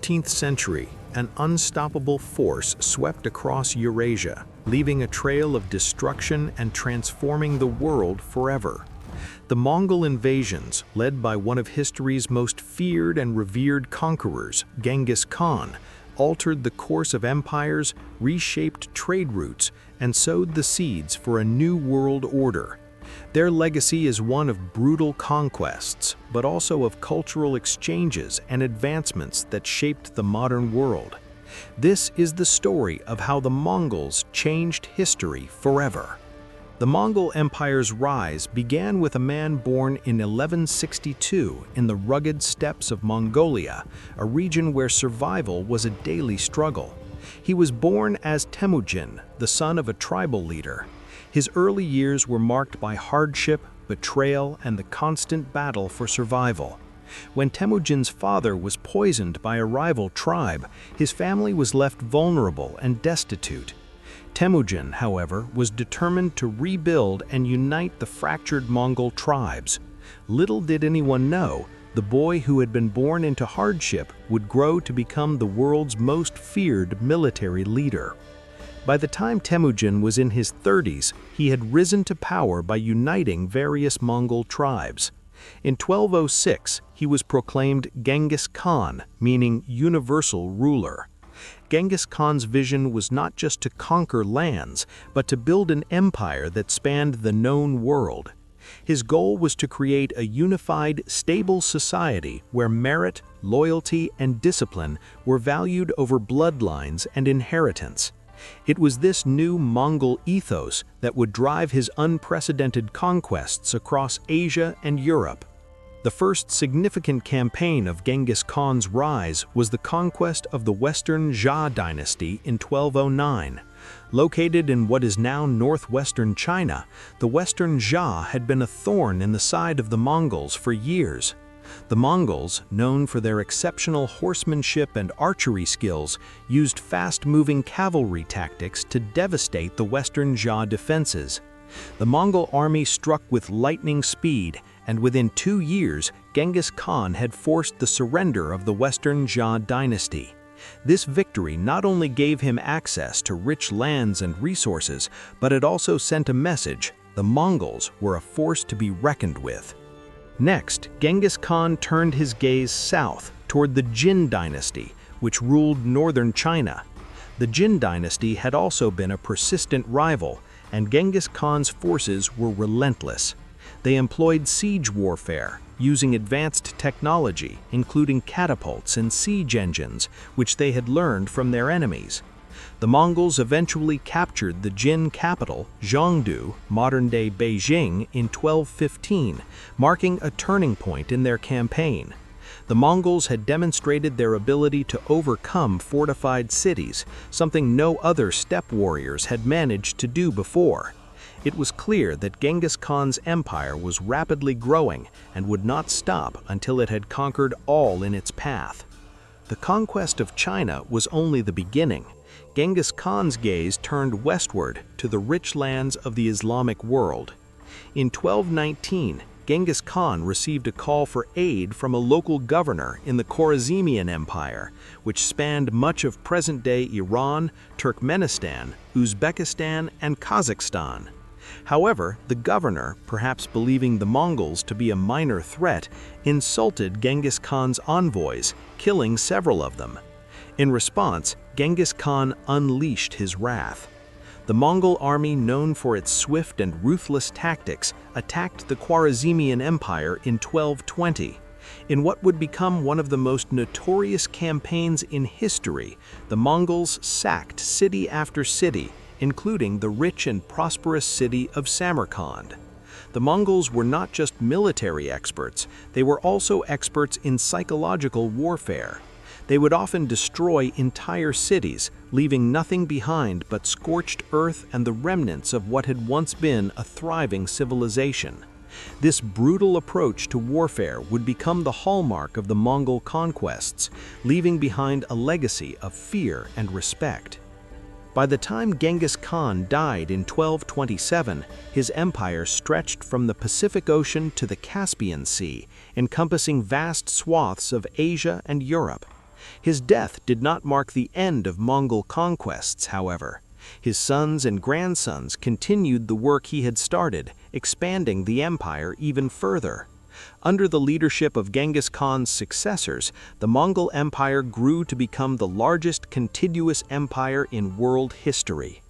13th century, an unstoppable force swept across Eurasia, leaving a trail of destruction and transforming the world forever. The Mongol invasions, led by one of history's most feared and revered conquerors, Genghis Khan, altered the course of empires, reshaped trade routes, and sowed the seeds for a new world order. Their legacy is one of brutal conquests, but also of cultural exchanges and advancements that shaped the modern world. This is the story of how the Mongols changed history forever. The Mongol Empire's rise began with a man born in 1162 in the rugged steppes of Mongolia, a region where survival was a daily struggle. He was born as Temujin, the son of a tribal leader. His early years were marked by hardship, betrayal, and the constant battle for survival. When Temujin's father was poisoned by a rival tribe, his family was left vulnerable and destitute. Temujin, however, was determined to rebuild and unite the fractured Mongol tribes. Little did anyone know, the boy who had been born into hardship would grow to become the world's most feared military leader. By the time Temujin was in his 30s, he had risen to power by uniting various Mongol tribes. In 1206, he was proclaimed Genghis Khan, meaning universal ruler. Genghis Khan's vision was not just to conquer lands, but to build an empire that spanned the known world. His goal was to create a unified, stable society where merit, loyalty, and discipline were valued over bloodlines and inheritance. It was this new Mongol ethos that would drive his unprecedented conquests across Asia and Europe. The first significant campaign of Genghis Khan's rise was the conquest of the Western Jia dynasty in 1209. Located in what is now northwestern China, the Western Jia had been a thorn in the side of the Mongols for years. The Mongols, known for their exceptional horsemanship and archery skills, used fast-moving cavalry tactics to devastate the Western Jia defenses. The Mongol army struck with lightning speed, and within 2 years, Genghis Khan had forced the surrender of the Western Jia dynasty. This victory not only gave him access to rich lands and resources, but it also sent a message: the Mongols were a force to be reckoned with. Next, Genghis Khan turned his gaze south toward the Jin dynasty, which ruled northern China. The Jin dynasty had also been a persistent rival, and Genghis Khan's forces were relentless. They employed siege warfare, using advanced technology, including catapults and siege engines, which they had learned from their enemies. The Mongols eventually captured the Jin capital, Zhengdu, modern-day Beijing, in 1215, marking a turning point in their campaign. The Mongols had demonstrated their ability to overcome fortified cities, something no other steppe warriors had managed to do before. It was clear that Genghis Khan's empire was rapidly growing and would not stop until it had conquered all in its path. The conquest of China was only the beginning. Genghis Khan's gaze turned westward to the rich lands of the Islamic world. In 1219, Genghis Khan received a call for aid from a local governor in the Khwarazmian Empire, which spanned much of present-day Iran, Turkmenistan, Uzbekistan, and Kazakhstan. However, the governor, perhaps believing the Mongols to be a minor threat, insulted Genghis Khan's envoys, killing several of them. In response, Genghis Khan unleashed his wrath. The Mongol army, known for its swift and ruthless tactics, attacked the Khwarazmian Empire in 1220. In what would become one of the most notorious campaigns in history, the Mongols sacked city after city, including the rich and prosperous city of Samarkand. The Mongols were not just military experts, they were also experts in psychological warfare. They would often destroy entire cities, leaving nothing behind but scorched earth and the remnants of what had once been a thriving civilization. This brutal approach to warfare would become the hallmark of the Mongol conquests, leaving behind a legacy of fear and respect. By the time Genghis Khan died in 1227, his empire stretched from the Pacific Ocean to the Caspian Sea, encompassing vast swaths of Asia and Europe. His death did not mark the end of Mongol conquests, however. His sons and grandsons continued the work he had started, expanding the empire even further. Under the leadership of Genghis Khan's successors, the Mongol Empire grew to become the largest contiguous empire in world history.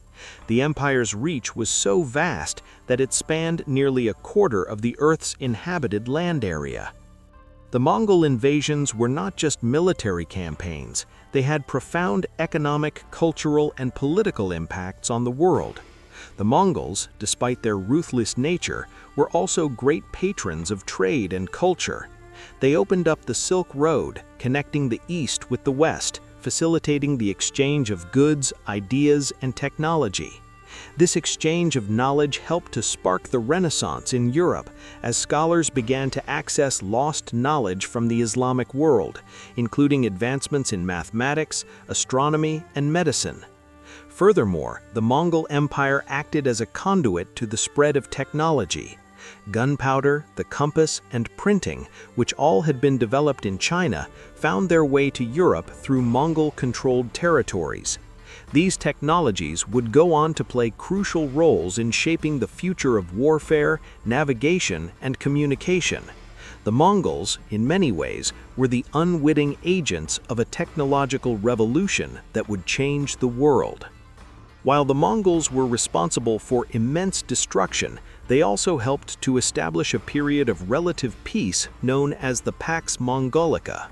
The empire's reach was so vast that it spanned nearly a quarter of the Earth's inhabited land area. The Mongol invasions were not just military campaigns, they had profound economic, cultural, and political impacts on the world. The Mongols, despite their ruthless nature, were also great patrons of trade and culture. They opened up the Silk Road, connecting the East with the West, facilitating the exchange of goods, ideas, and technology. This exchange of knowledge helped to spark the Renaissance in Europe as scholars began to access lost knowledge from the Islamic world, including advancements in mathematics, astronomy, and medicine. Furthermore, the Mongol Empire acted as a conduit to the spread of technology. Gunpowder, the compass, and printing, which all had been developed in China, found their way to Europe through Mongol-controlled territories. These technologies would go on to play crucial roles in shaping the future of warfare, navigation, and communication. The Mongols, in many ways, were the unwitting agents of a technological revolution that would change the world. While the Mongols were responsible for immense destruction, they also helped to establish a period of relative peace known as the Pax Mongolica.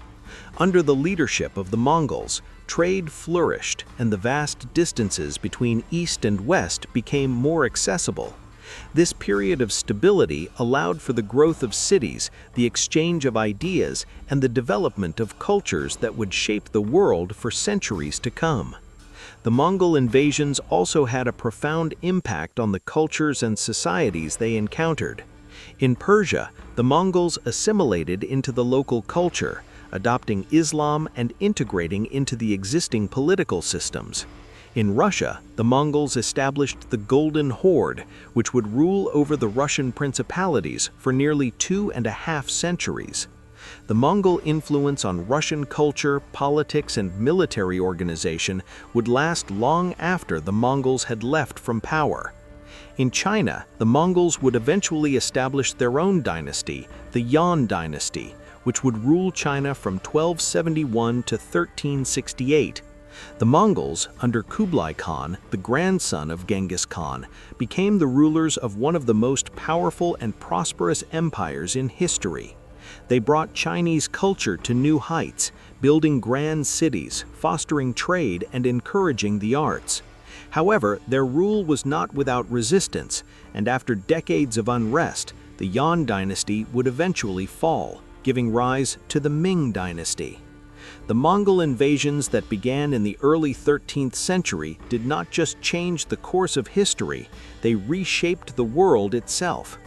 Under the leadership of the Mongols, trade flourished and the vast distances between East and West became more accessible. This period of stability allowed for the growth of cities, the exchange of ideas, and the development of cultures that would shape the world for centuries to come. The Mongol invasions also had a profound impact on the cultures and societies they encountered. In Persia, the Mongols assimilated into the local culture, adopting Islam and integrating into the existing political systems. In Russia, the Mongols established the Golden Horde, which would rule over the Russian principalities for nearly 2.5 centuries. The Mongol influence on Russian culture, politics, and military organization would last long after the Mongols had left from power. In China, the Mongols would eventually establish their own dynasty, the Yuan dynasty, which would rule China from 1271 to 1368. The Mongols, under Kublai Khan, the grandson of Genghis Khan, became the rulers of one of the most powerful and prosperous empires in history. They brought Chinese culture to new heights, building grand cities, fostering trade, and encouraging the arts. However, their rule was not without resistance, and after decades of unrest, the Yuan dynasty would eventually fall, giving rise to the Ming dynasty. The Mongol invasions that began in the early 13th century did not just change the course of history, they reshaped the world itself.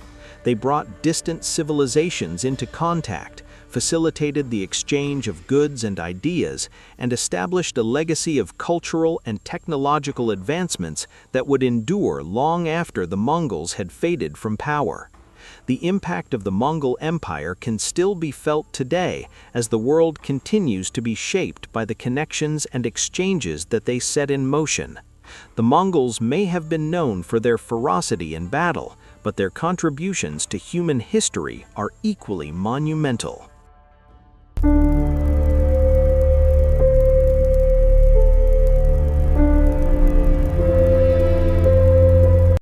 They brought distant civilizations into contact, facilitated the exchange of goods and ideas, and established a legacy of cultural and technological advancements that would endure long after the Mongols had faded from power. The impact of the Mongol Empire can still be felt today as the world continues to be shaped by the connections and exchanges that they set in motion. The Mongols may have been known for their ferocity in battle, but their contributions to human history are equally monumental.